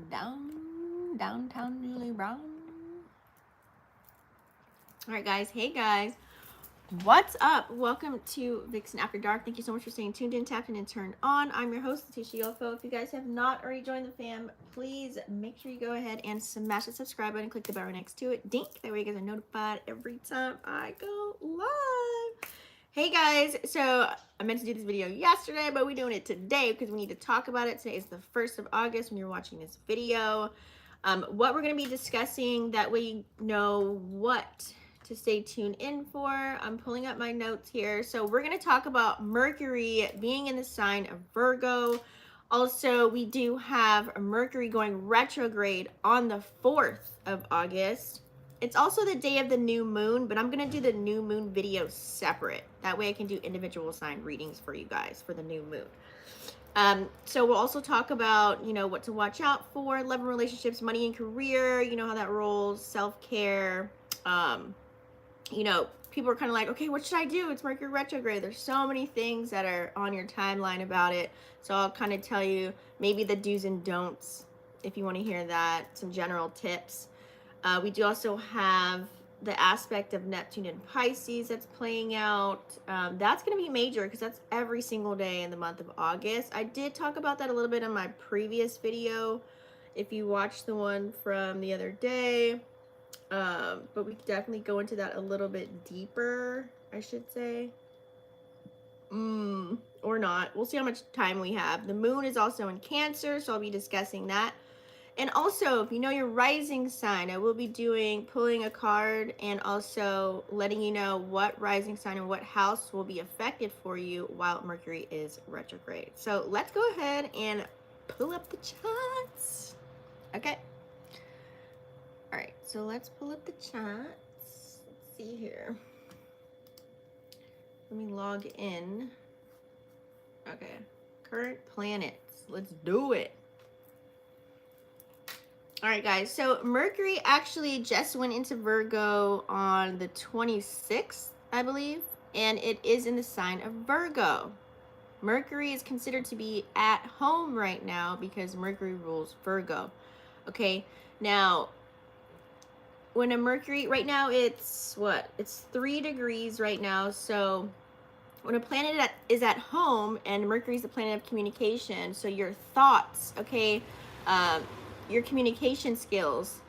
downtown Julie Brown. All right, guys. Hey, guys. What's up? Welcome to Vixen After Dark. Thank you so much for staying tuned in, tapped in, and turned on. I'm your host, Leticia Yofo. If you guys have not already joined the fam, please make sure you go ahead and smash the subscribe button. Click the bell right next to it. Dink. That way you guys are notified every time I go live. Hey guys, so I meant to do this video yesterday, but we're doing it today because we need to talk about it. Today is the 1st of August when you're watching this video. What we're going to be discussing, that way you know what to stay tuned in for. I'm pulling up my notes here. So we're going to talk about Mercury being in the sign of Virgo. Also, we do have Mercury going retrograde on the 4th of August. It's also the day of the new moon, but I'm going to do the new moon video separate. That way I can do individual sign readings for you guys for the new moon. So we'll also talk about, what to watch out for, love and relationships, money and career, how that rolls, self-care. People are kind of like, okay, what should I do? It's Mercury retrograde. There's so many things that are on your timeline about it. So I'll kind of tell you maybe the do's and don'ts if you want to hear that, some general tips. We do also have the aspect of Neptune and Pisces that's playing out. That's going to be major because that's every single day in the month of August. I did talk about that a little bit in my previous video if you watched the one from the other day. But we can definitely go into that a little bit deeper, I should say. Or not. We'll see how much time we have. The moon is also in Cancer, so I'll be discussing that. And also, if you know your rising sign, I will be pulling a card and also letting you know what rising sign and what house will be affected for you while Mercury is retrograde. So let's go ahead and pull up the charts. Okay. All right, so let's pull up the charts. Let's see here. Let me log in. Okay, current planets. Let's do it. All right, guys, so Mercury actually just went into Virgo on the 26th, I believe, and it is in the sign of Virgo. Mercury is considered to be at home right now because Mercury rules Virgo. Okay, now, when a Mercury, right now it's 3 degrees right now, so when a planet is at home, and Mercury is the planet of communication, so your thoughts, okay, your communication skills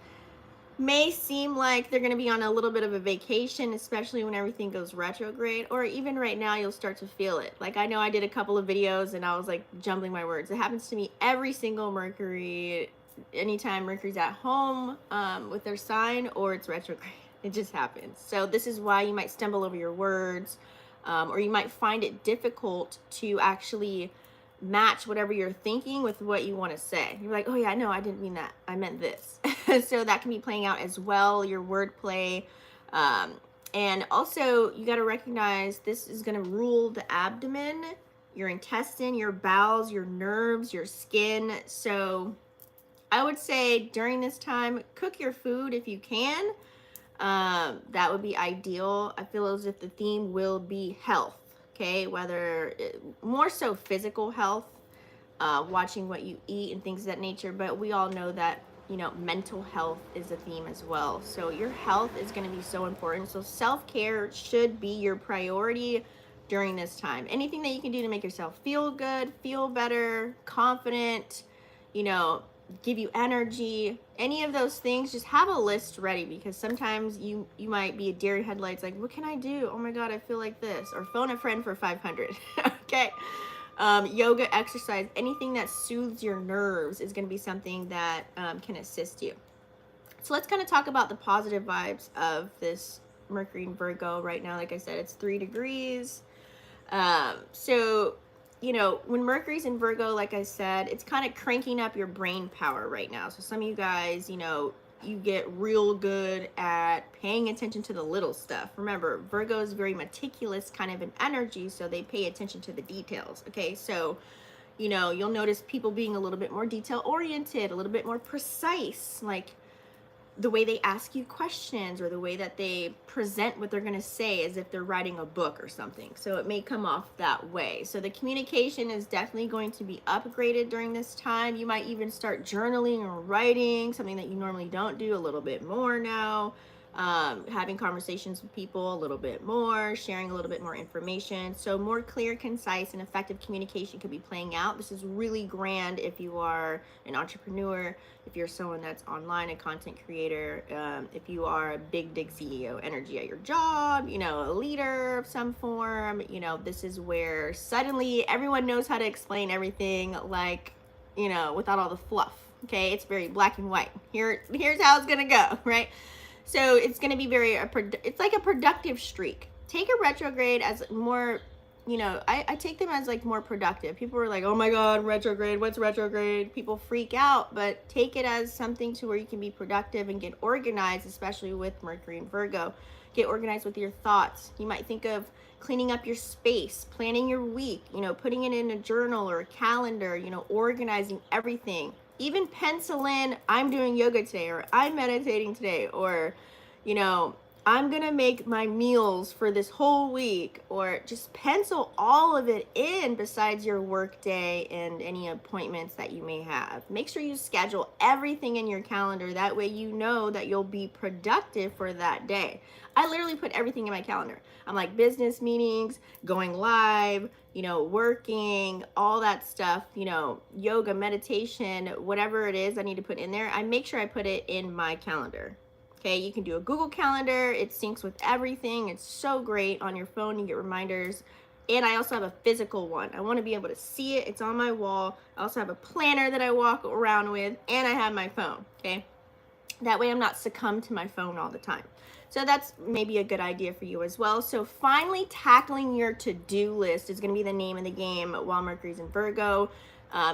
may seem like they're going to be on a little bit of a vacation, especially when everything goes retrograde, or even right now you'll start to feel it. Like, I know I did a couple of videos and I was like jumbling my words. It happens to me every single Mercury, anytime Mercury's at home with their sign or it's retrograde. It just happens. So this is why you might stumble over your words, or you might find it difficult to actually match whatever you're thinking with what you want to say. You're like, oh yeah, no, I didn't mean that. I meant this. So that can be playing out as well, your wordplay. And also you got to recognize this is going to rule the abdomen, your intestine, your bowels, your nerves, your skin. So I would say during this time, cook your food if you can. That would be ideal. I feel as if the theme will be health. Okay, whether more so physical health, watching what you eat and things of that nature, but we all know that, mental health is a theme as well. So your health is going to be so important. So self-care should be your priority during this time. Anything that you can do to make yourself feel good, feel better, confident, give you energy, any of those things, just have a list ready, because sometimes you might be a deer in headlights, like, what can I do? Oh my God, I feel like this. Or phone a friend for 500. Okay. Yoga, exercise, anything that soothes your nerves is going to be something that can assist you. So let's kind of talk about the positive vibes of this Mercury in Virgo right now. Like I said, it's 3 degrees. So when Mercury's in Virgo, like I said, it's kind of cranking up your brain power right now. So some of you guys, you get real good at paying attention to the little stuff. Remember, Virgo is very meticulous kind of an energy, so they pay attention to the details. Okay, so, you'll notice people being a little bit more detail oriented, a little bit more precise. Like, the way they ask you questions or the way that they present what they're going to say as if they're writing a book or something. So it may come off that way. So the communication is definitely going to be upgraded during this time. You might even start journaling or writing, something that you normally don't do, a little bit more now. Having conversations with people a little bit more, sharing a little bit more information. So more clear, concise, and effective communication could be playing out. This is really grand if you are an entrepreneur, if you're someone that's online, a content creator, if you are a big CEO energy at your job, you know, a leader of some form, you know, this is where suddenly everyone knows how to explain everything, like, you know, without all the fluff. Okay, it's very black and white. Here's how it's gonna go, right? So it's going to be it's like a productive streak. Take a retrograde as more, you know, I take them as like more productive. People are like, oh my God, retrograde, what's retrograde? People freak out, but take it as something to where you can be productive and get organized, especially with Mercury and Virgo. Get organized with your thoughts. You might think of cleaning up your space, planning your week, you know, putting it in a journal or a calendar, you know, organizing everything. Even pencil in, I'm doing yoga today, or I'm meditating today, or, you know, I'm going to make my meals for this whole week, or just pencil all of it in besides your work day and any appointments that you may have. Make sure you schedule everything in your calendar. That way you know that you'll be productive for that day. I literally put everything in my calendar. I'm like business meetings, going live, you know, working, all that stuff, you know, yoga, meditation, whatever it is I need to put in there. I make sure I put it in my calendar. Okay, you can do a Google Calendar. It syncs with everything. It's so great on your phone. You get reminders. And I also have a physical one. I want to be able to see it. It's on my wall. I also have a planner that I walk around with, and I have my phone. Okay, that way I'm not succumbed to my phone all the time. So that's maybe a good idea for you as well. So finally tackling your to-do list is going to be the name of the game while Mercury's in Virgo.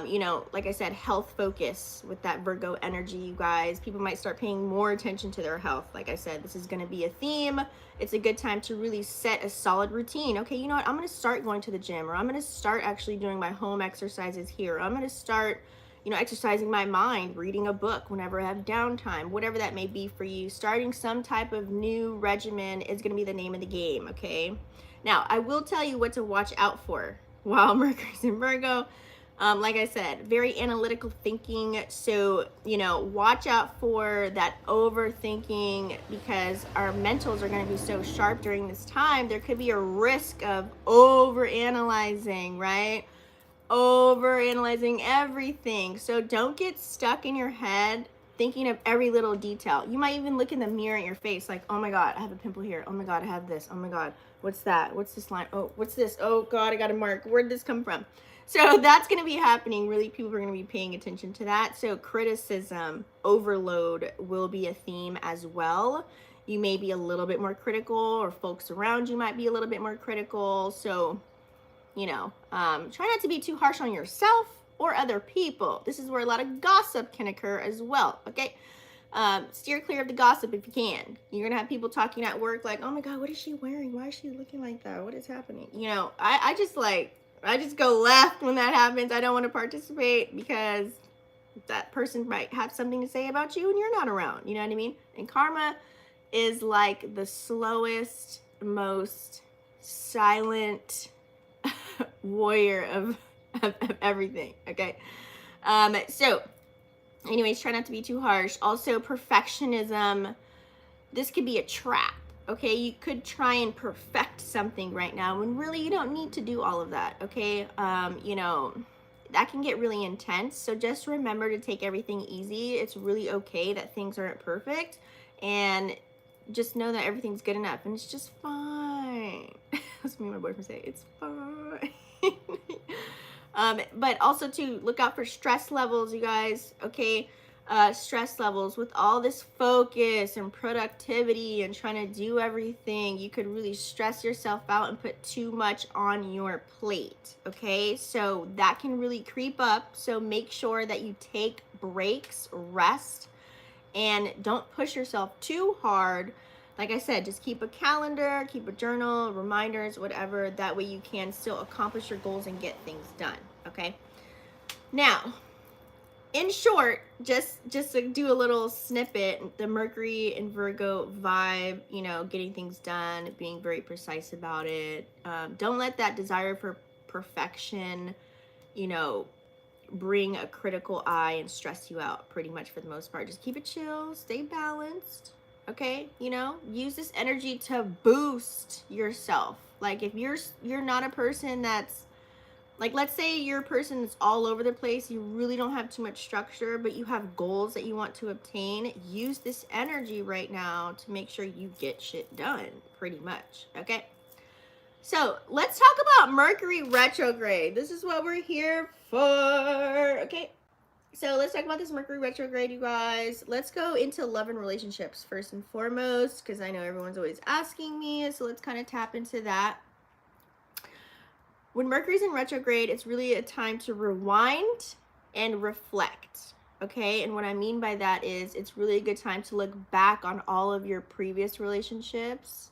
You know, like I said, health focus with that Virgo energy, you guys. People might start paying more attention to their health. Like I said, this is going to be a theme. It's a good time to really set a solid routine. Okay, you know what? I'm going to start going to the gym, or I'm going to start actually doing my home exercises here. I'm going to start, you know, exercising my mind, reading a book whenever I have downtime, whatever that may be for you. Starting some type of new regimen is going to be the name of the game, okay? Now, I will tell you what to watch out for while Mercury's in Virgo. Like I said, very analytical thinking. So, you know, watch out for that overthinking, because our mentals are going to be so sharp during this time. There could be a risk of overanalyzing, right? Overanalyzing everything. So don't get stuck in your head thinking of every little detail. You might even look in the mirror at your face like, oh my God, I have a pimple here. Oh my God, I have this. Oh my God, what's that? What's this line? Oh, what's this? Oh God, I got a mark. Where did this come from? So that's going to be happening. Really, people are going to be paying attention to that. So criticism overload will be a theme as well. You may be a little bit more critical, or folks around you might be a little bit more critical. So, you know, try not to be too harsh on yourself or other people. This is where a lot of gossip can occur as well. Okay. Steer clear of the gossip if you can. You're gonna have people talking at work like, oh my God, what is she wearing? Why is she looking like that? What is happening? You know, I just go left when that happens. I don't want to participate, because that person might have something to say about you and you're not around. You know what I mean? And karma is like the slowest, most silent warrior of everything. Okay. So anyways, try not to be too harsh. Also, perfectionism. This could be a trap. Okay, you could try and perfect something right now when really you don't need to do all of that. Okay, you know, that can get really intense. So just remember to take everything easy. It's really okay that things aren't perfect, and just know that everything's good enough, and it's just fine. That's what me and my boyfriend say. It's fine. But also to look out for stress levels, you guys. Okay. Stress levels with all this focus and productivity and trying to do everything, you could really stress yourself out and put too much on your plate. Okay, so that can really creep up. So make sure that you take breaks, rest, and don't push yourself too hard. Like I said, just keep a calendar, keep a journal, reminders, whatever. That way you can still accomplish your goals and get things done. Okay, now in short, just to do a little snippet, the Mercury and Virgo vibe, you know, getting things done, being very precise about it. Don't let that desire for perfection, you know, bring a critical eye and stress you out pretty much for the most part. Just keep it chill, stay balanced. Okay, you know, use this energy to boost yourself. Like if you're not a person that's like, let's say you're a person that's all over the place, you really don't have too much structure, but you have goals that you want to obtain. Use this energy right now to make sure you get shit done, pretty much. Okay, so let's talk about Mercury retrograde. This is what we're here for. Okay, so let's talk about this Mercury retrograde, you guys. Let's go into love and relationships first and foremost, because I know everyone's always asking me, so let's kind of tap into that. When Mercury's in retrograde, it's really a time to rewind and reflect. Okay, and what I mean by that is it's really a good time to look back on all of your previous relationships,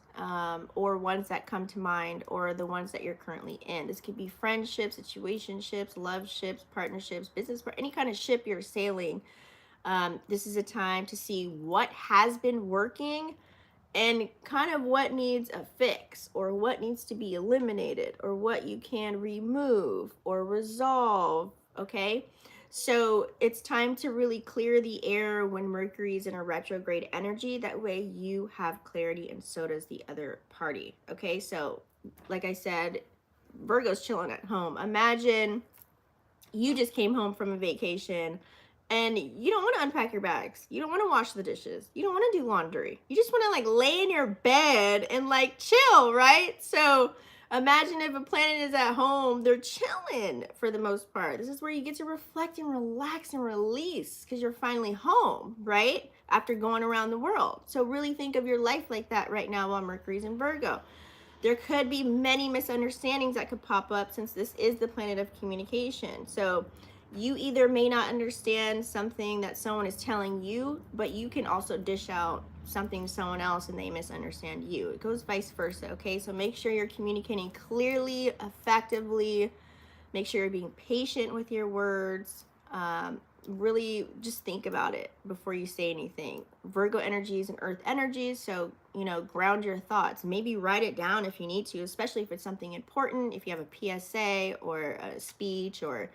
or ones that come to mind, or the ones that you're currently in. This could be friendships, situationships, love ships, partnerships, business, any kind of ship you're sailing. This is a time to see what has been working and kind of what needs a fix, or what needs to be eliminated, or what you can remove or resolve. Okay, so it's time to really clear the air when Mercury is in a retrograde energy. That way you have clarity, and so does the other party. Okay, so like I said, Virgo's chilling at home. Imagine you just came home from a vacation and you don't want to unpack your bags. You don't want to wash the dishes. You don't want to do laundry. You just want to like lay in your bed and like chill, right? So imagine if a planet is at home, they're chilling for the most part. This is where you get to reflect and relax and release because you're finally home, right? After going around the world. So really think of your life like that right now while Mercury's in Virgo. There could be many misunderstandings that could pop up since this is the planet of communication. So you either may not understand something that someone is telling you, but you can also dish out something to someone else and they misunderstand you. It goes vice versa, okay? So make sure you're communicating clearly, effectively. Make sure you're being patient with your words. Really just think about it before you say anything. Virgo energies and earth energies, so you know, ground your thoughts. Maybe write it down if you need to, especially if it's something important. If you have a PSA or a speech or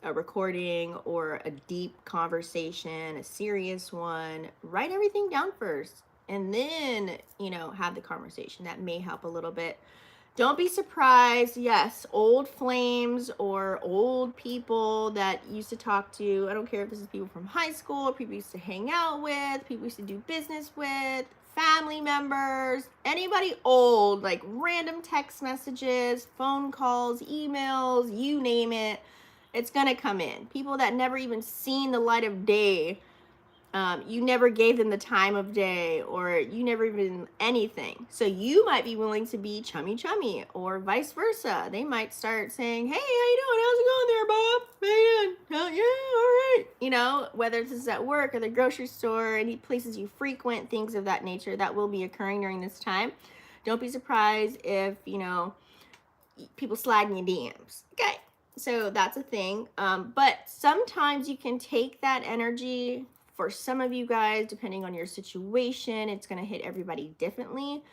a recording or a deep conversation, a serious one, write everything down first and then, you know, have the conversation. That may help a little bit. Don't be surprised. Yes, old flames or old people that used to talk to, I don't care if this is people from high school, or people used to hang out with, people used to do business with, family members, anybody old, like random text messages, phone calls, emails, you name it, it's gonna come in. People that never even seen the light of day. You never gave them the time of day, or you never even anything. So you might be willing to be chummy, or vice versa. They might start saying, hey, how you doing? How's it going there, Bob? How you doing? Oh, yeah, all right. You know, whether this is at work or the grocery store, any places you frequent, things of that nature, that will be occurring during this time. Don't be surprised if, you know, people slide in your DMs. Okay, so that's a thing. But sometimes you can take that energy. For some of you guys, depending on your situation, it's going to hit everybody differently.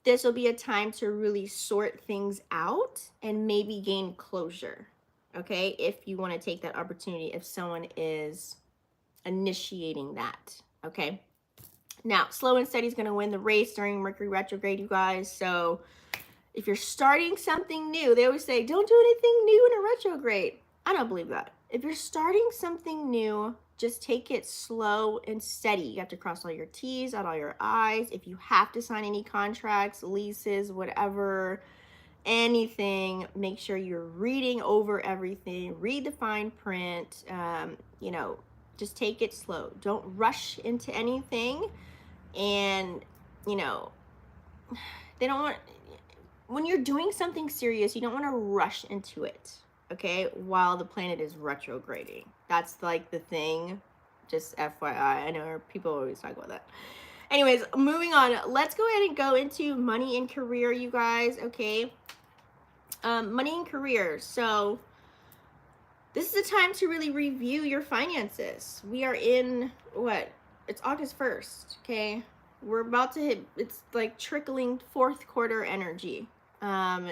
This will be a time to really sort things out and maybe gain closure, okay? If you want to take that opportunity, if someone is initiating that, okay? Now, slow and steady is going to win the race during Mercury retrograde, you guys. So if you're starting something new, they always say, don't do anything new in a retrograde. I don't believe that. If you're starting something new, just take it slow and steady. You have to cross all your T's, dot all your I's. If you have to sign any contracts, leases, whatever, anything, make sure you're reading over everything. Read the fine print. You know, just take it slow. Don't rush into anything. And, you know, they don't want, when you're doing something serious, you don't want to rush into it. Okay, while the planet is retrograding. That's like the thing, just FYI. I know people always talk about that. Anyways, moving on. Let's go ahead and go into money and career, you guys, okay? Money and career. So This is a time to really review your finances. We are in what? It's August 1st, okay? We're about to hit, it's like trickling fourth quarter energy.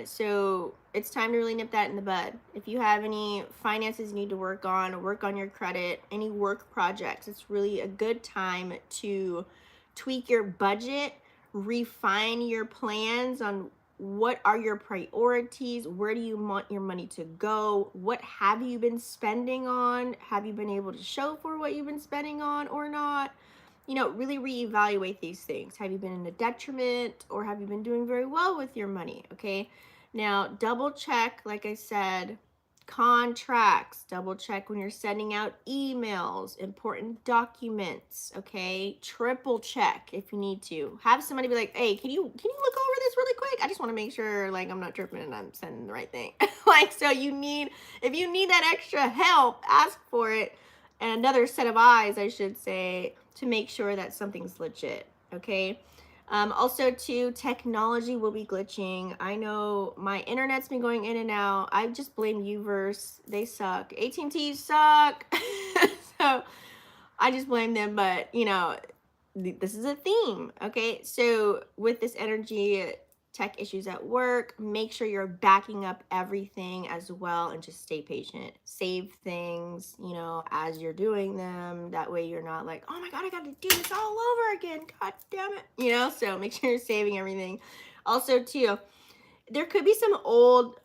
So it's time to really nip that in the bud. If you have any finances you need to work on your credit, any work projects, it's really a good time to tweak your budget, refine your plans on what are your priorities, where do you want your money to go, what have you been spending on, have you been able to show for what you've been spending on or not. Really reevaluate these things. Have you been in a detriment or have you been doing very well with your money? Okay. Now, double check, like I said, contracts, double check when you're sending out emails, important documents. Okay. Triple check if you need to. Have somebody be like, hey, can you look over this really quick? I just want to make sure like I'm not tripping and I'm sending the right thing. So if you need that extra help, ask for it. And another set of eyes, I should say, to make sure that something's legit, okay? Also, too, technology will be glitching. I know my internet's been going in and out. I just blame Uverse. They suck. AT&T suck. So I just blame them, but, this is a theme, okay? So with this energy, tech issues at work, make sure you're backing up everything as well and just stay patient. Save things, as you're doing them. That way you're not like, oh my God, I got to do this all over again. God damn it. So make sure you're saving everything. Also, too, there could be some old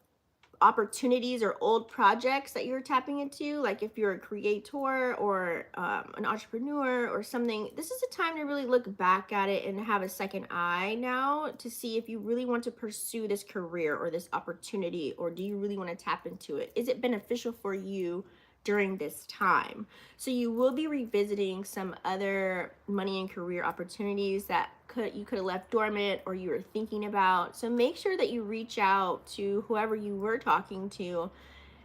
opportunities or old projects that you're tapping into, like if you're a creator or an entrepreneur or something. This is a time to really look back at it and have a second eye now to see if you really want to pursue this career or this opportunity, or do you really want to tap into it? Is it beneficial for you during this time? So you will be revisiting some other money and career opportunities that you could have left dormant or you were thinking about. So make sure that you reach out to whoever you were talking to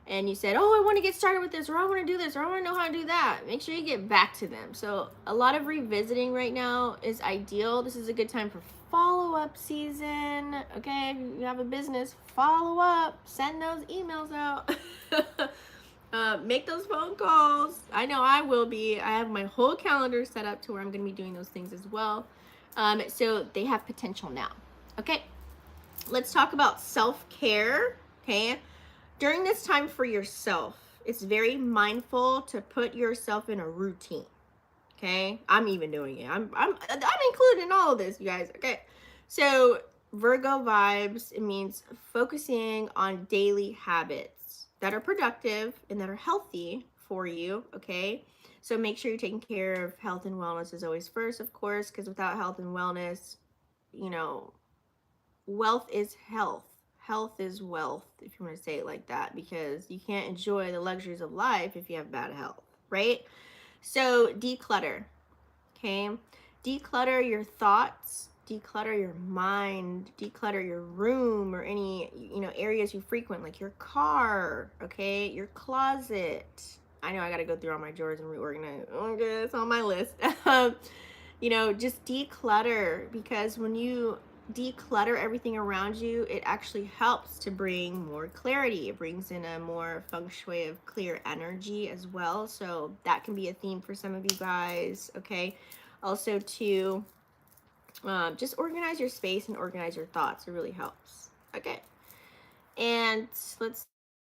and you said, oh, I want to get started with this, or I want to do this, or I want to know how to do that. Make sure you get back to them. So a lot of revisiting right now is ideal. This is a good time for follow-up season. Okay, if you have a business, follow up, send those emails out. Make those phone calls. I know I will be. I have my whole calendar set up to where I'm going to be doing those things as well. So they have potential now. Okay, let's talk about self-care. Okay, during this time for yourself, it's very mindful to put yourself in a routine. Okay, I'm even doing it. I'm included in all of this, you guys. Okay, so Virgo vibes, it means focusing on daily habits that are productive and that are healthy for you. Okay, so make sure you're taking care of health and wellness is always first, of course, because without health and wellness, wealth is health. Health is wealth, if you want to say it like that, because you can't enjoy the luxuries of life if you have bad health, right? So declutter, okay? Declutter your thoughts, declutter your mind, declutter your room or any, areas you frequent, like your car, okay? Your closet. I know I got to go through all my drawers and reorganize. Okay, it's on my list. Just declutter, because when you declutter everything around you, it actually helps to bring more clarity. It brings in a more feng shui of clear energy as well. So that can be a theme for some of you guys. Okay. Also to just organize your space and organize your thoughts. It really helps. Okay. And let's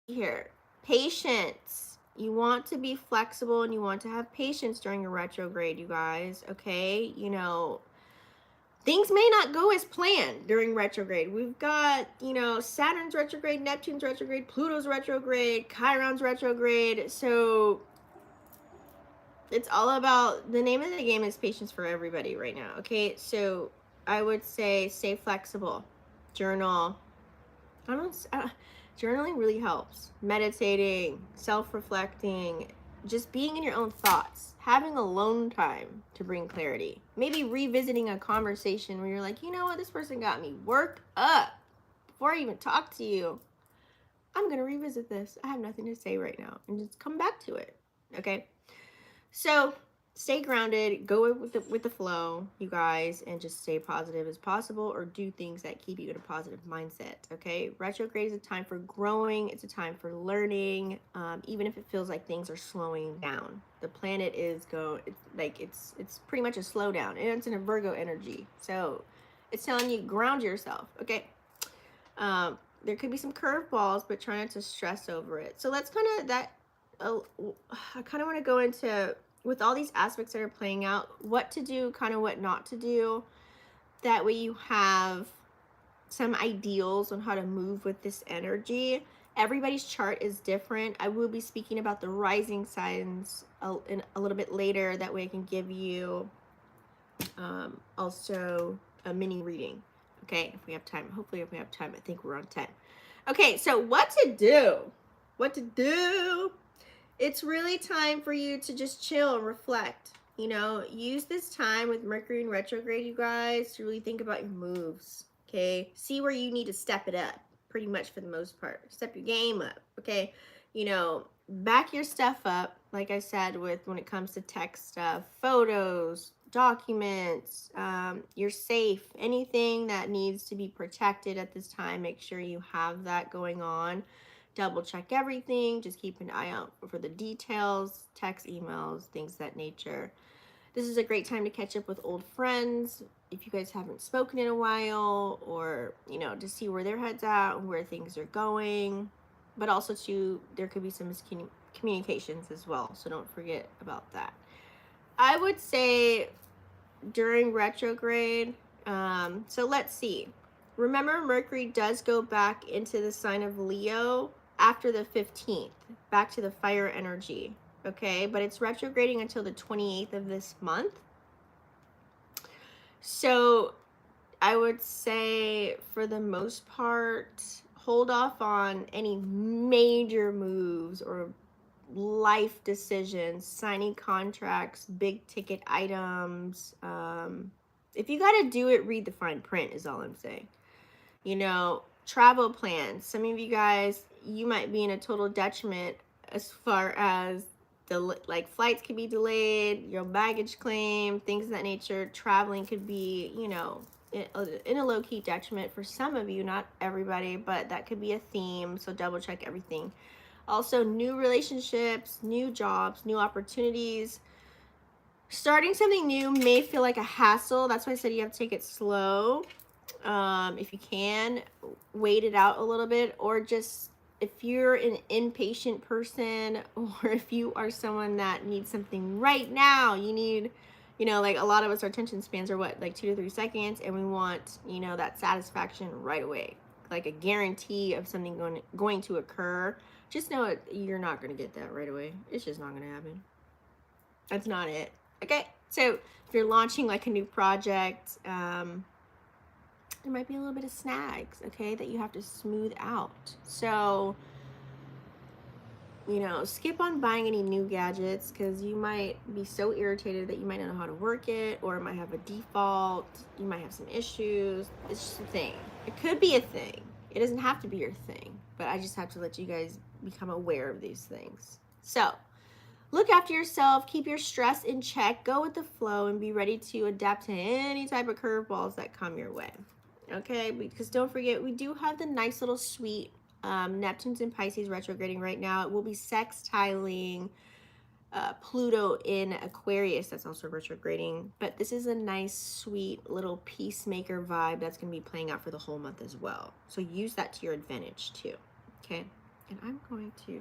see here. Patience. You want to be flexible and you want to have patience during a retrograde, you guys. Okay. Things may not go as planned during retrograde. We've got, Saturn's retrograde, Neptune's retrograde, Pluto's retrograde, Chiron's retrograde. So it's all about, the name of the game is patience for everybody right now. Okay, so I would say stay flexible, journal. Journaling really helps. Meditating, self-reflecting, just being in your own thoughts, having alone time to bring clarity. Maybe revisiting a conversation where you're like, you know what, this person got me worked up. Before I even talk to you, I'm going to revisit this. I have nothing to say right now, and just come back to it. Okay. So stay grounded, go with the flow, you guys, and just stay positive as possible, or do things that keep you in a positive mindset. Okay, retrograde is a time for growing. It's a time for learning. Even if it feels like things are slowing down, the planet is it's pretty much a slowdown, and it's in a Virgo energy, so it's telling you ground yourself. Okay. There could be some curveballs, but try not to stress over it. So let's kind of I kind of want to go into, with all these aspects that are playing out, what to do, kind of what not to do. That way you have some ideals on how to move with this energy. Everybody's chart is different. I will be speaking about the rising signs in a little bit later. That way I can give you also a mini reading. Okay, if we have time. Hopefully if we have time. I think we're on 10. Okay, so what to do? What to do? It's really time for you to just chill and reflect. You know, use this time with Mercury in retrograde, you guys, to really think about your moves. Okay, see where you need to step it up, pretty much for the most part. Step your game up. Okay, you know, back your stuff up, like I said, with when it comes to tech stuff, photos, documents, your safe, anything that needs to be protected at this time, make sure you have that going on. Double check everything. Just keep an eye out for the details, text, emails, things of that nature. This is a great time to catch up with old friends if you guys haven't spoken in a while, or, you know, to see where their head's at and where things are going. But also, too, there could be some miscommunications as well, so don't forget about that. I would say during retrograde, so let's see. Remember, Mercury does go back into the sign of Leo after the 15th, back to the fire energy, okay? But it's retrograding until the 28th of this month. So I would say, for the most part, hold off on any major moves or life decisions, signing contracts, big ticket items. If you got to do it, read the fine print is all I'm saying. You know, travel plans. Some of you guys, you might be in a total detriment as far as flights could be delayed, your baggage claim, things of that nature. Traveling could be, you know, in a low-key detriment for some of you, not everybody, but that could be a theme. So double check everything. Also, new relationships, new jobs, new opportunities. Starting something new may feel like a hassle. That's why I said you have to take it slow. If you can, wait it out a little bit, or just, if you're an impatient person, or if you are someone that needs something right now, you need, you know, like a lot of us, our attention spans are what, like 2 to 3 seconds, and we want, you know, that satisfaction right away, like a guarantee of something going to occur. Just know you're not going to get that right away. It's just not going to happen. That's not it. Okay, so if you're launching like a new project, there might be a little bit of snags, okay, that you have to smooth out. So, you know, skip on buying any new gadgets, because you might be so irritated that you might not know how to work it, or it might have a default. You might have some issues. It's just a thing. It could be a thing. It doesn't have to be your thing, but I just have to let you guys become aware of these things. So, look after yourself, keep your stress in check, go with the flow, and be ready to adapt to any type of curveballs that come your way. Okay, because don't forget, we do have the nice little sweet Neptune's in Pisces retrograding right now. It will be sextiling Pluto in Aquarius, that's also retrograding. But this is a nice, sweet little peacemaker vibe that's going to be playing out for the whole month as well. So use that to your advantage too. Okay, and I'm going to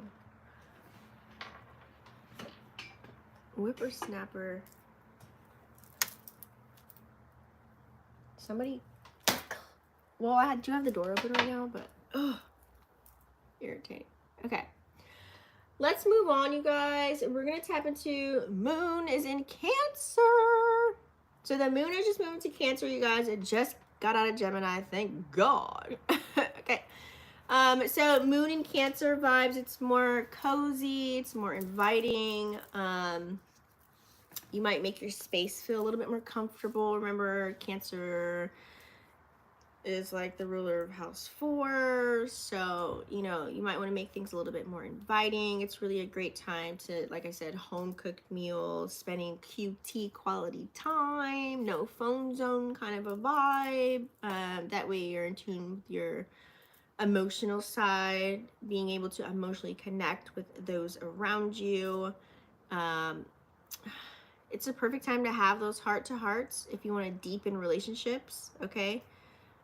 whippersnapper. Somebody. Well, I do have the door open right now, but irritating. Okay, let's move on, you guys. We're gonna tap into Moon is in Cancer. So the Moon is just moving to Cancer, you guys. It just got out of Gemini, thank God. Okay. So Moon in Cancer vibes. It's more cozy. It's more inviting. You might make your space feel a little bit more comfortable. Remember, Cancer is like the ruler of house 4. So, you know, you might want to make things a little bit more inviting. It's really a great time to, like I said, home cooked meals, spending QT quality time, no phone zone kind of a vibe. That way you're in tune with your emotional side, being able to emotionally connect with those around you. Um, it's a perfect time to have those heart to hearts if you want to deepen relationships, okay?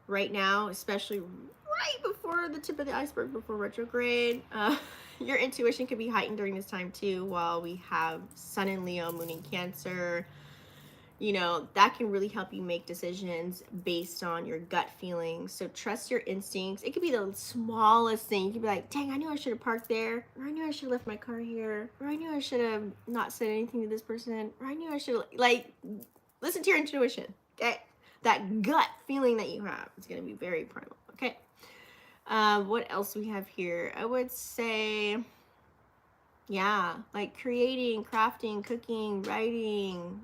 Right now, especially right before the tip of the iceberg, before retrograde, your intuition can be heightened during this time too, while we have Sun in Leo, Moon in Cancer. You know, that can really help you make decisions based on your gut feelings. So trust your instincts. It could be the smallest thing. You could be like, dang, I knew I should have parked there, or I knew I should have left my car here, or I knew I should have not said anything to this person, or I knew I should have, like, listen to your intuition, okay? That gut feeling that you have is going to be very primal, okay? What else we have here? I would say, yeah, like creating, crafting, cooking, writing,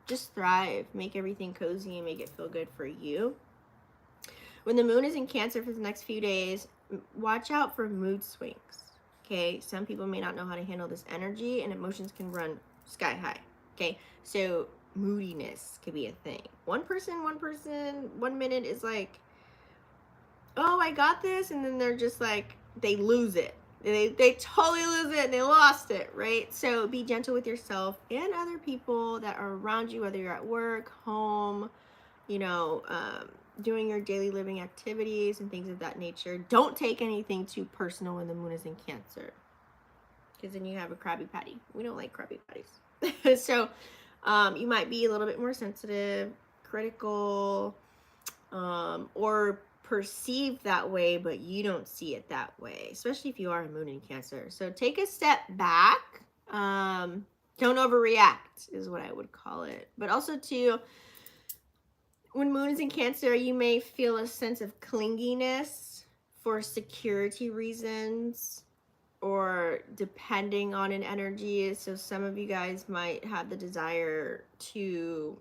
just thrive, make everything cozy and make it feel good for you. When the moon is in Cancer for the next few days, watch out for mood swings, okay? Some people may not know how to handle this energy, and emotions can run sky high, okay? So moodiness could be a thing. One person, 1 minute is like, oh, I got this, and then they're just like, they lose it. They totally lose it and they lost it, right? So be gentle with yourself and other people that are around you, whether you're at work, home, you know, doing your daily living activities and things of that nature. Don't take anything too personal when the moon is in Cancer, because then you have a Krabby Patty. We don't like Krabby Patties. So you might be a little bit more sensitive, critical, or perceived that way, but you don't see it that way, especially if you are a moon in Cancer. So take a step back. Don't overreact is what I would call it. But also too, when moon is in Cancer, you may feel a sense of clinginess for security reasons, or depending on an energy. So some of you guys might have the desire to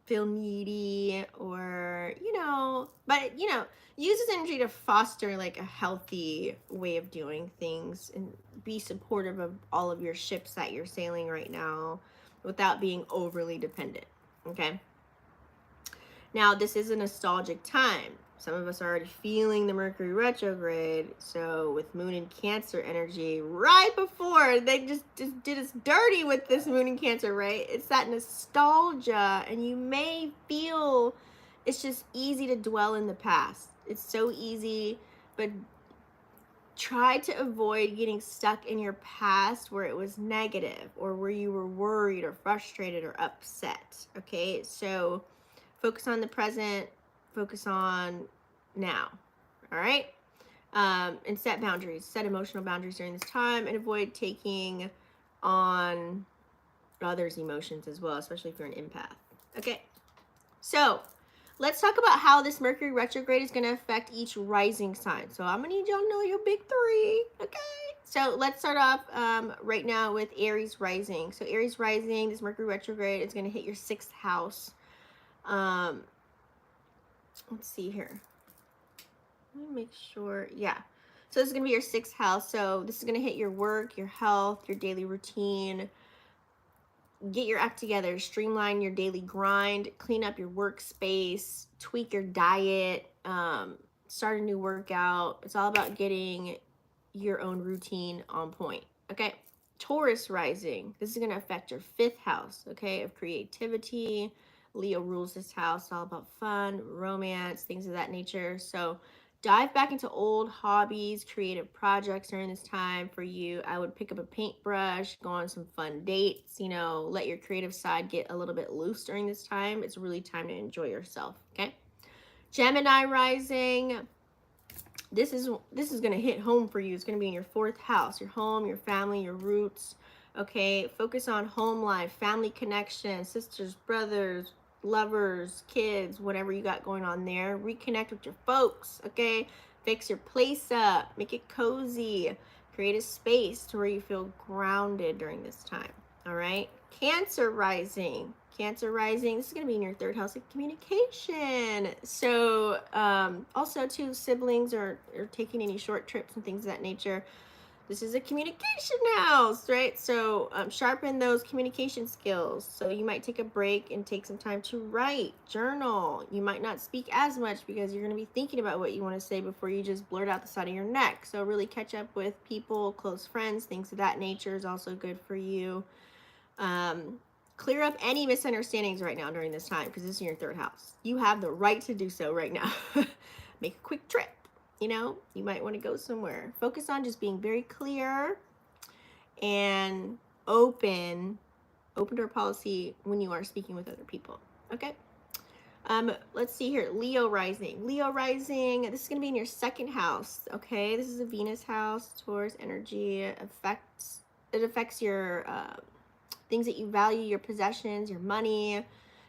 feel needy, or, you know, but, you know, use this energy to foster like a healthy way of doing things and be supportive of all of your ships that you're sailing right now without being overly dependent, okay? Now, this is a nostalgic time. Some of us are already feeling the Mercury retrograde. So with moon in Cancer energy, right before they just did us dirty with this moon in Cancer, right? It's that nostalgia, and you may feel it's just easy to dwell in the past. It's so easy, but try to avoid getting stuck in your past where it was negative, or where you were worried or frustrated or upset, okay? So focus on the present, focus on now, all right? And set boundaries, set emotional boundaries during this time, and avoid taking on others' emotions as well, especially if you're an empath. Okay, so let's talk about how this Mercury retrograde is going to affect each rising sign. So I'm going to need y'all to know your big 3, okay? So let's start off right now with Aries rising. So Aries rising, this Mercury retrograde is going to hit your 6th house. Let's see here. Let me make sure. Yeah. So this is going to be your 6th house. So this is going to hit your work, your health, your daily routine. Get your act together. Streamline your daily grind. Clean up your workspace. Tweak your diet. Start a new workout. It's all about getting your own routine on point. Okay. Taurus rising. This is going to affect your 5th house, okay, of creativity. Leo rules this house. It's all about fun, romance, things of that nature. So dive back into old hobbies, creative projects during this time for you. I would pick up a paintbrush, go on some fun dates, you know, let your creative side get a little bit loose during this time. It's really time to enjoy yourself, okay? Gemini rising. This is going to hit home for you. It's going to be in your 4th house, your home, your family, your roots. Okay, focus on home life, family connection, sisters, brothers, lovers, kids, whatever you got going on there. Reconnect with your folks, okay? Fix your place up, make it cozy, create a space to where you feel grounded during this time, all right? Cancer rising. Cancer rising. This is going to be in your third house of communication. So, also, too, siblings or taking any short trips and things of that nature. This is a communication house, right? So, sharpen those communication skills. So, you might take a break and take some time to write, journal. You might not speak as much because you're going to be thinking about what you want to say before you just blurt out the side of your neck. So, really catch up with people, close friends, things of that nature is also good for you. Clear up any misunderstandings right now during this time because this is in your third house. You have the right to do so right now. Make a quick trip. You know, you might want to go somewhere. Focus on just being very clear and open door policy when you are speaking with other people. Okay. Let's see here. Leo rising. Leo rising. This is going to be in your second house. Okay. This is a Venus house. Taurus energy. It affects your things that you value, your possessions, your money.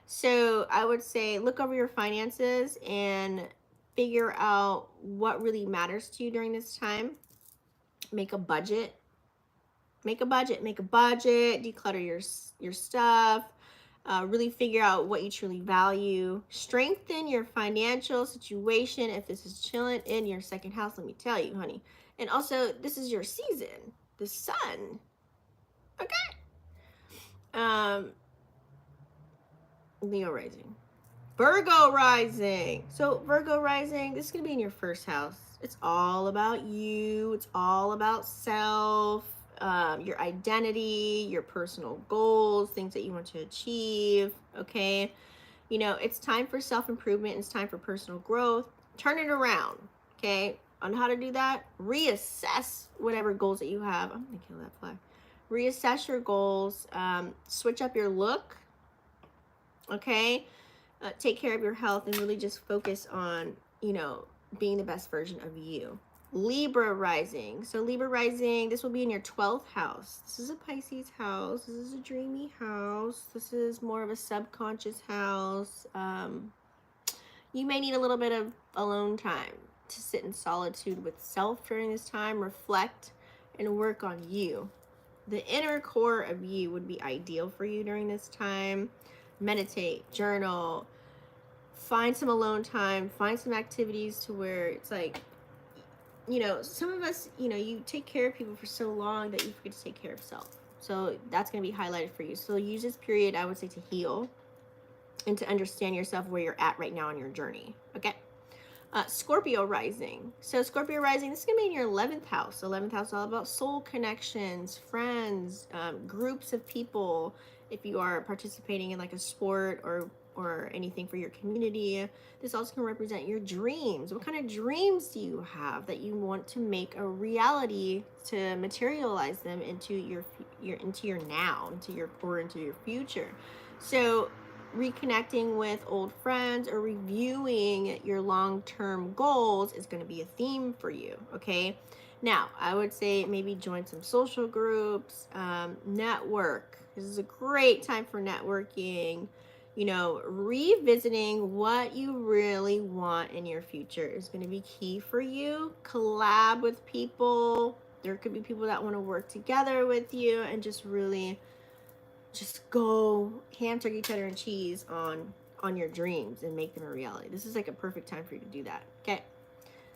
So I would say look over your finances and figure out what really matters to you during this time. Make a budget. Declutter your stuff. Really figure out what you truly value. Strengthen your financial situation if this is chilling in your second house, let me tell you, honey. And also, this is your season, the sun. Okay. Leo rising. Virgo rising. So Virgo rising, this is going to be in your first house. It's all about you. It's all about self, your identity, your personal goals, things that you want to achieve. Okay. You know, it's time for self-improvement. It's time for personal growth. Turn it around. Okay. On how to do that, reassess whatever goals that you have. I'm going to kill that fly. Reassess your goals. Switch up your look. Okay. Take care of your health and really just focus on, you know, being the best version of you. Libra rising. So Libra rising, this will be in your 12th house. This is a Pisces house. This is a dreamy house. This is more of a subconscious house. You may need a little bit of alone time to sit in solitude with self during this time, reflect and work on you. The inner core of you would be ideal for you during this time. Meditate, journal, find some alone time, find some activities to where it's like, you know, some of us, you know, you take care of people for so long that you forget to take care of self. So that's going to be highlighted for you. So use this period, I would say, to heal and to understand yourself where you're at right now on your journey. Okay. Scorpio rising. So Scorpio rising, this is going to be in your 11th house. 11th house is all about soul connections, friends, groups of people. If you are participating in like a sport or anything for your community, this also can represent your dreams. What kind of dreams do you have that you want to make a reality to materialize them into your now, into your future? So reconnecting with old friends or reviewing your long-term goals is going to be a theme for you. Okay. Now, I would say maybe join some social groups, network. This is a great time for networking. You know, revisiting what you really want in your future is going to be key for you. Collab with people. There could be people that want to work together with you and just really just go ham, turkey, cheddar, and cheese on your dreams and make them a reality. This is like a perfect time for you to do that. Okay.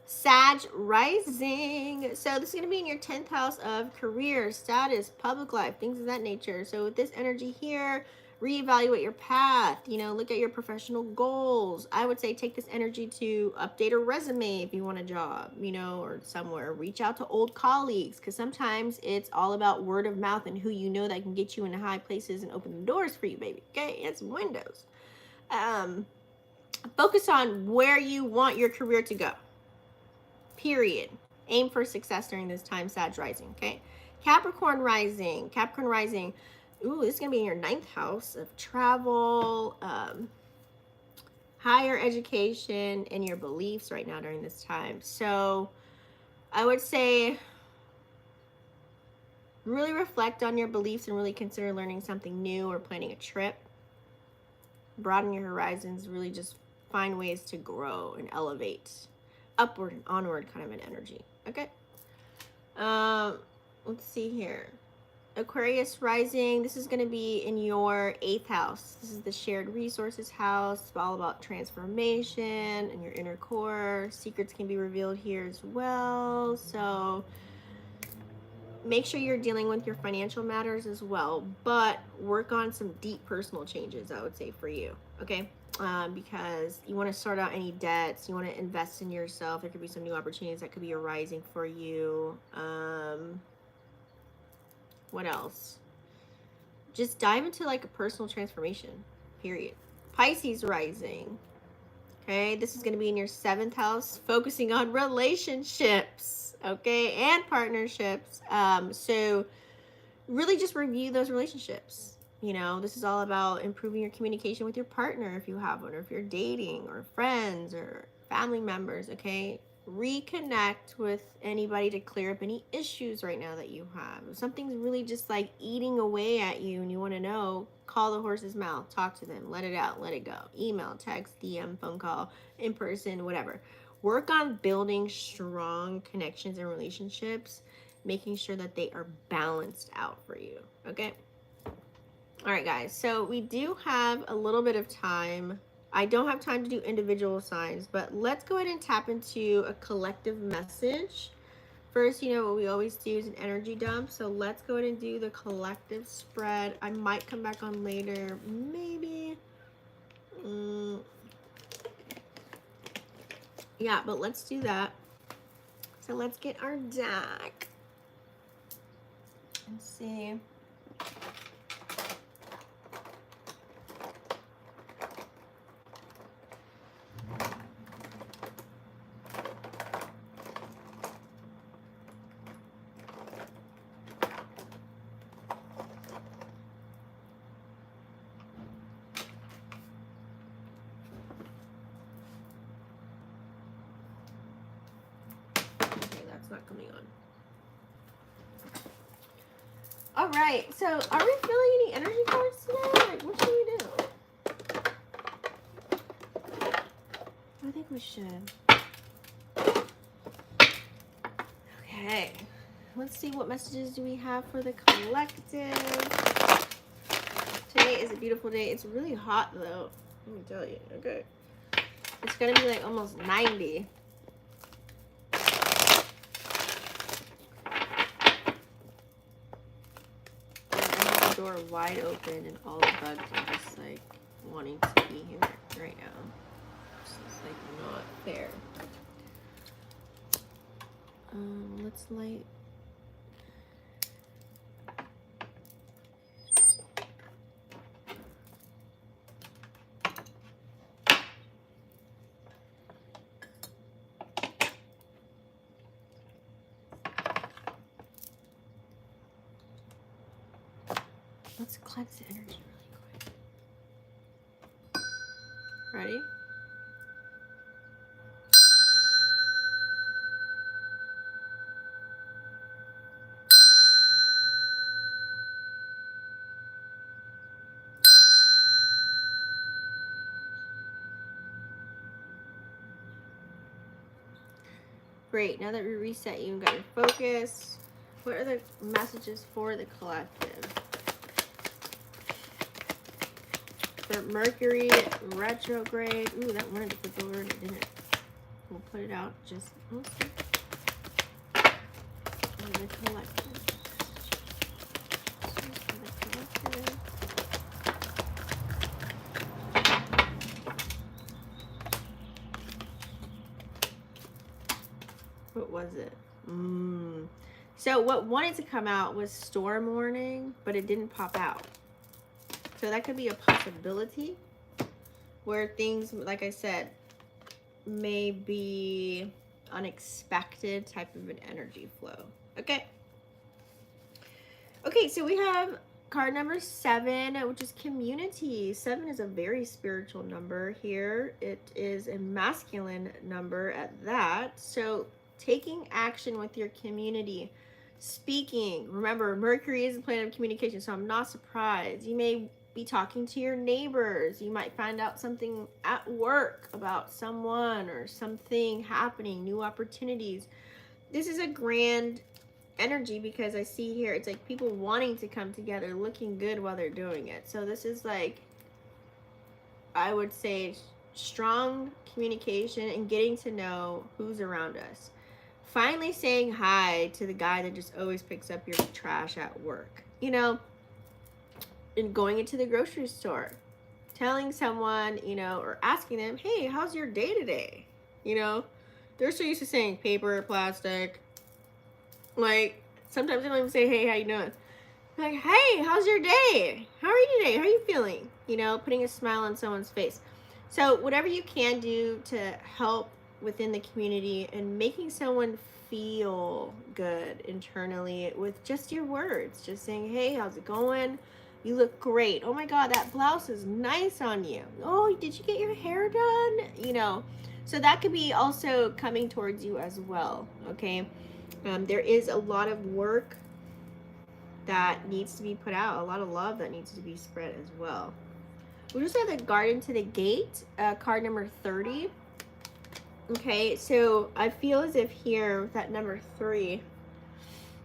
Sag rising. So this is going to be in your 10th house of career, status, public life, things of that nature. So with this energy here, reevaluate your path, you know, look at your professional goals. I would say take this energy to update a resume if you want a job, you know, or somewhere. Reach out to old colleagues because sometimes it's all about word of mouth and who you know that can get you into high places and open the doors for you, baby. Okay, it's windows. Focus on where you want your career to go. Period. Aim for success during this time, Sag rising, okay? Capricorn rising. Capricorn rising. Ooh, this is going to be in your 9th house of travel, higher education, and your beliefs right now during this time. So I would say really reflect on your beliefs and really consider learning something new or planning a trip. Broaden your horizons. Really just find ways to grow and elevate. Upward and onward kind of an energy. Okay. Let's see here. Aquarius rising, this is going to be in your 8th house. This is the shared resources house. It's all about transformation and your inner core. Secrets can be revealed here as well. So make sure you're dealing with your financial matters as well, but work on some deep personal changes, I would say, for you. Okay. Because you want to sort out any debts, you want to invest in yourself. There could be some new opportunities that could be arising for you. What else? Just dive into like a personal transformation, period. Pisces rising. Okay, this is going to be in your 7th house, focusing on relationships, okay, and partnerships. So really just review those relationships. You know, this is all about improving your communication with your partner if you have one, or if you're dating, or friends, or family members, okay? Reconnect with anybody to clear up any issues right now that you have. If something's really just like eating away at you and you want to know, call the horse's mouth, talk to them, let it out, let it go. Email, text, DM, phone call, in person, whatever. Work on building strong connections and relationships, making sure that they are balanced out for you, okay? All right, guys, so we do have a little bit of time. I don't have time to do individual signs, but let's go ahead and tap into a collective message. First, you know what we always do is an energy dump, so let's go ahead and do the collective spread. I might come back on later, maybe. Yeah, but let's do that. So let's get our deck and see. Not coming on. All right, so are we feeling any energy cards today? Like, what should we do? I think we should. Okay, let's see, what messages do we have for the collective? Today is a beautiful day. It's really hot though, let me tell you. Okay, it's gonna be like almost 90. Door wide open and all the bugs are just like wanting to be here right now. It's just like not fair. Let's light. Let's cleanse the energy really quick. Ready? Great. Now that we reset you and got your focus, what are the messages for the collective? For Mercury retrograde. Ooh, that wanted to flip over and it didn't. We'll put it out just for the collective. What was it? So what wanted to come out was storm warning, but it didn't pop out. So that could be a possibility where things, like I said, may be unexpected type of an energy flow. Okay. Okay, so we have card number 7, which is community. 7 is a very spiritual number here. It is a masculine number at that. So taking action with your community, speaking. Remember, Mercury is the planet of communication, so I'm not surprised. You may be talking to your neighbors. You might find out something at work about someone or something happening, new opportunities. This is a grand energy because I see here it's like people wanting to come together, looking good while they're doing it. So this is like, I would say, strong communication and getting to know who's around us. Finally saying hi to the guy that just always picks up your trash at work, you know, and going into the grocery store, telling someone, you know, or asking them, hey, how's your day today? You know, they're so used to saying paper, plastic. Like, sometimes they don't even say, hey, how you doing? Like, hey, how's your day? How are you today? How are you feeling? You know, putting a smile on someone's face. So whatever you can do to help within the community and making someone feel good internally with just your words, just saying, hey, how's it going? You look great. Oh my God, that blouse is nice on you. Oh, did you get your hair done? You know, so that could be also coming towards you as well. Okay. There is a lot of work that needs to be put out, a lot of love that needs to be spread as well. We just have the Garden to the Gate, card number 30. Okay, so I feel as if here with that number 3,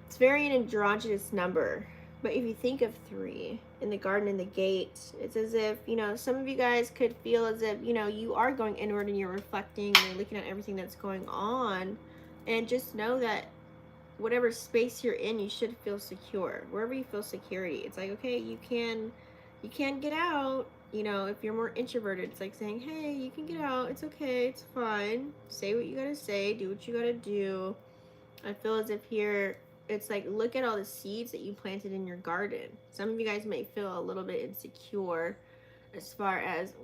it's very an androgynous number. But if you think of 3 in the Garden and the Gate, it's as if, you know, some of you guys could feel as if, you know, you are going inward and you're reflecting and you're looking at everything that's going on. And just know that whatever space you're in, you should feel secure. Wherever you feel security, it's like, okay, you can get out. You know, if you're more introverted, it's like saying, hey, you can get out. It's okay. It's fine. Say what you gotta say. Do what you gotta do. I feel as if here, it's like, look at all the seeds that you planted in your garden. Some of you guys may feel a little bit insecure as far as,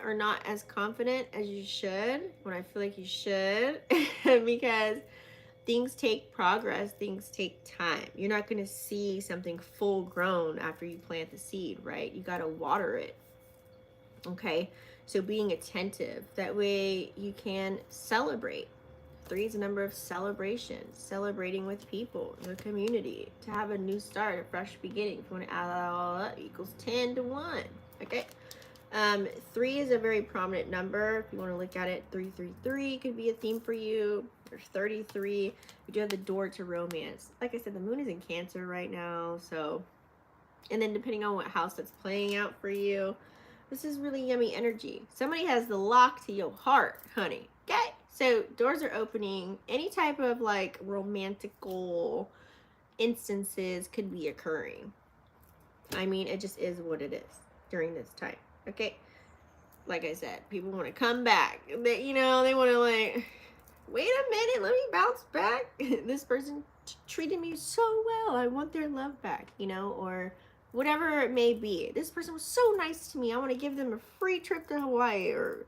or not as confident as you should, when I feel like you should, because things take progress, things take time. You're not going to see something full grown after you plant the seed, right? You got to water it. Okay, so being attentive, that way you can celebrate. 3 is a number of celebrations, celebrating with people in the community, to have a new start, a fresh beginning. If you want to add that all up, equals 10 to 1. Okay. 3 is a very prominent number. If you want to look at it, 333 could be a theme for you. Or 33. We do have the door to romance. Like I said, the moon is in Cancer right now. So, and then depending on what house that's playing out for you, this is really yummy energy. Somebody has the lock to your heart, honey. Okay? So doors are opening. Any type of like romantical instances could be occurring. I mean, it just is what it is during this time. Okay, like I said, people want to come back. They, you know, they want to like, wait a minute, let me bounce back. This person treated me so well. I want their love back, you know, or whatever it may be. This person was so nice to me. I want to give them a free trip to Hawaii, or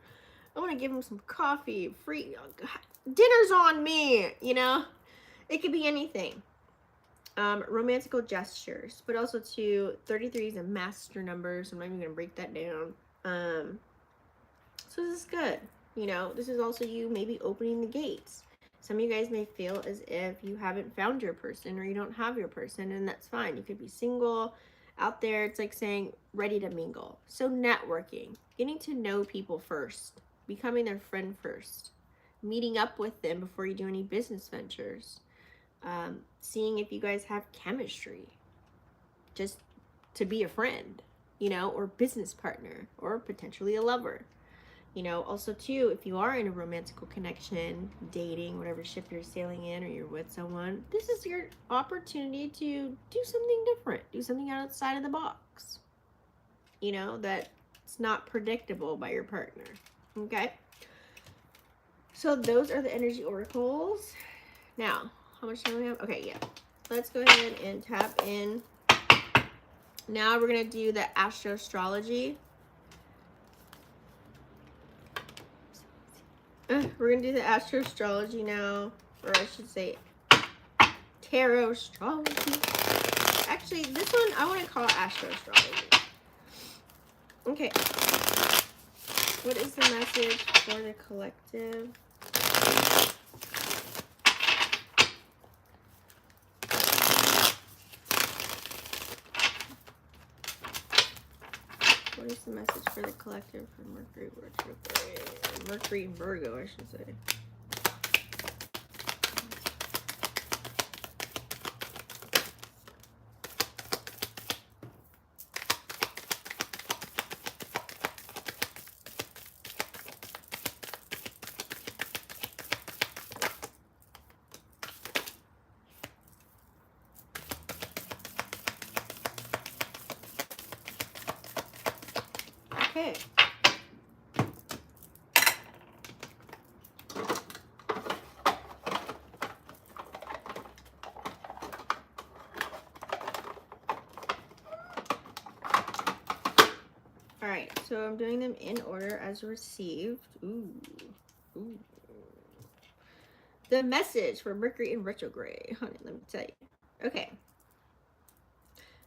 I want to give them some coffee, free dinner's on me, you know. It could be anything. Romantical gestures, but also too, 33 is a master number, so I'm not even gonna break that down. So this is good. You know, this is also you maybe opening the gates. Some of you guys may feel as if you haven't found your person, or you don't have your person, and that's fine. You could be single out there. It's like saying ready to mingle. So networking, getting to know people first, becoming their friend first, meeting up with them before you do any business ventures. Seeing if you guys have chemistry, just to be a friend, you know, or business partner, or potentially a lover. You know, also too, if you are in a romantical connection, dating, whatever ship you're sailing in, or you're with someone, this is your opportunity to do something different, do something outside of the box, you know, that it's not predictable by your partner. Okay, so those are the energy oracles. Now, how much time do we have? Okay, yeah. Let's go ahead and tap in. Now we're going to do the Astro astrology. We're going to do the Astro astrology now. Or I should say tarot astrology. Actually, this one I want to call Astro astrology. Okay. What is the message for the collective? What is the message for the collective for Mercury Retrograde? Mercury and Virgo, I should say. Okay. All right, so I'm doing them in order as received. Ooh. Ooh. The message for Mercury in retrograde. Honey, let me tell you. Okay.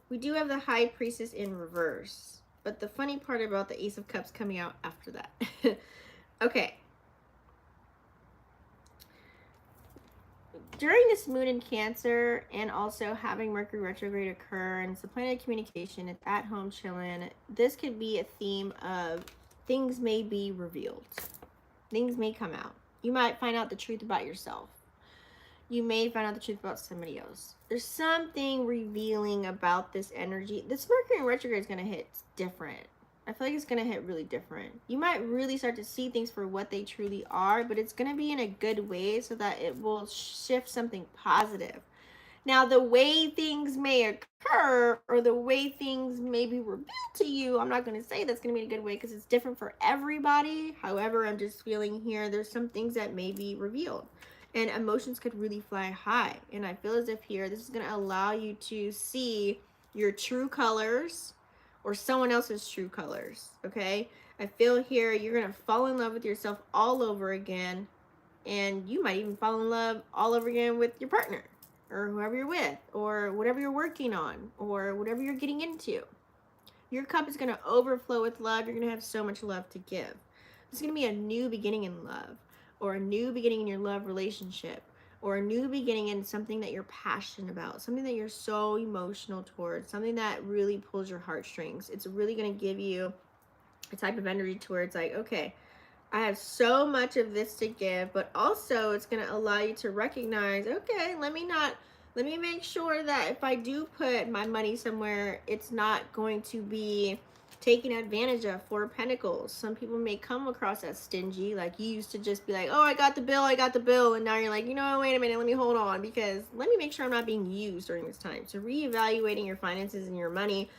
We do have the High Priestess in reverse, but the funny part about the Ace of Cups coming out after that. Okay. During this moon in Cancer, and also having Mercury retrograde occur, and it's the planet of communication, it's at home chilling, this could be a theme of things may be revealed. Things may come out. You might find out the truth about yourself. You may find out the truth about somebody else. There's something revealing about this energy. This Mercury in retrograde is going to hit different. I feel like it's going to hit really different. You might really start to see things for what they truly are, but it's going to be in a good way so that it will shift something positive. Now, the way things may occur or the way things may be revealed to you, I'm not going to say that's going to be in a good way because it's different for everybody. However, I'm just feeling here there's some things that may be revealed. And emotions could really fly high. And I feel as if here, this is going to allow you to see your true colors or someone else's true colors, okay? I feel here you're going to fall in love with yourself all over again. And you might even fall in love all over again with your partner or whoever you're with or whatever you're working on or whatever you're getting into. Your cup is going to overflow with love. You're going to have so much love to give. It's going to be a new beginning in love, or a new beginning in your love relationship, or a new beginning in something that you're passionate about, something that you're so emotional towards, something that really pulls your heartstrings. It's really going to give you a type of energy to where it's like, okay, I have so much of this to give, but also it's going to allow you to recognize, okay, let me make sure that if I do put my money somewhere, it's not going to be taken advantage of. Four of Pentacles. Some people may come across as stingy, like you used to just be like, oh, I got the bill, and now you're like, you know, wait a minute, let me hold on, because let me make sure I'm not being used during this time. So reevaluating your finances and your money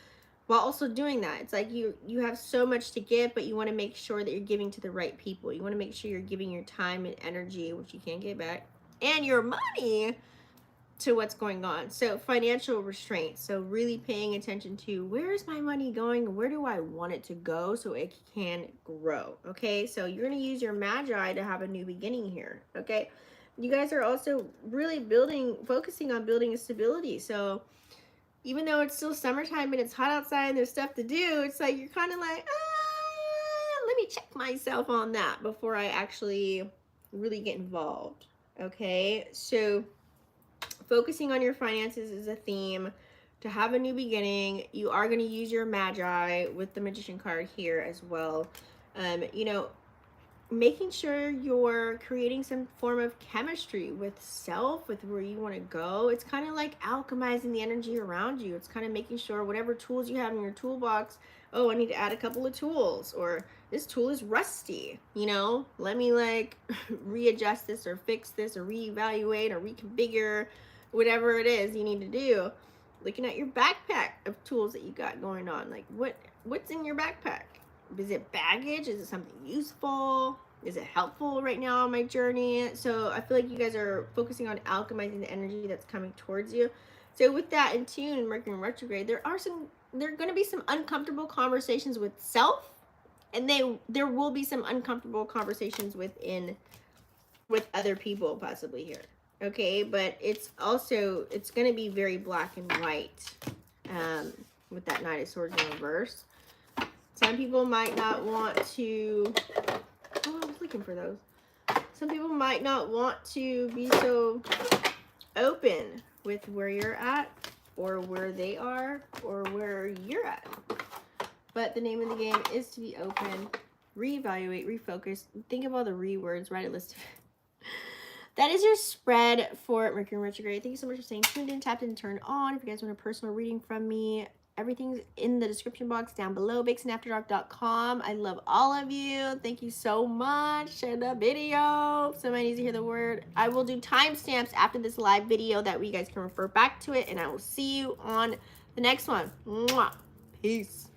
while also doing that. It's like you have so much to give, but you want to make sure that you're giving to the right people. You want to make sure you're giving your time and energy, which you can't get back, and your money to what's going on. So financial restraint. So really paying attention to where's my money going? Where do I want it to go so it can grow? Okay, so you're going to use your Magi to have a new beginning here. Okay, you guys are also really focusing on building a stability. So even though it's still summertime and it's hot outside and there's stuff to do, it's like you're kind of like, let me check myself on that before I actually really get involved. Okay, so focusing on your finances is a theme to have a new beginning. You are going to use your Magi with the Magician card here as well. You know, making sure you're creating some form of chemistry with self, with where you want to go. It's kind of like alchemizing the energy around you. It's kind of making sure whatever tools you have in your toolbox, oh, I need to add a couple of tools, or this tool is rusty, you know, let me like readjust this or fix this or reevaluate or reconfigure whatever it is you need to do. Looking at your backpack of tools that you got going on, like what's in your backpack? Is it baggage? Is it something useful? Is it helpful right now on my journey? So I feel like you guys are focusing on alchemizing the energy that's coming towards you. So with that in tune in Mercury retrograde, there are going to be some uncomfortable conversations with self, and there will be some uncomfortable conversations with other people possibly here. Okay, but it's going to be very black and white with that Knight of Swords in reverse. Some people might not want to, oh, I was looking for those. Some people might not want to be so open with where you're at or where they are or where you're at. But the name of the game is to be open, reevaluate, refocus, think of all the words, write a list of it. That is your spread for Mercury retrograde. Thank you so much for staying tuned in, tapped in, turned on. If you guys want a personal reading from me, everything's in the description box down below, bakesandafterdark.com. I love all of you. Thank you so much. Share the video. Somebody needs to hear the word. I will do timestamps after this live video that way you guys can refer back to it, and I will see you on the next one. Mwah. Peace.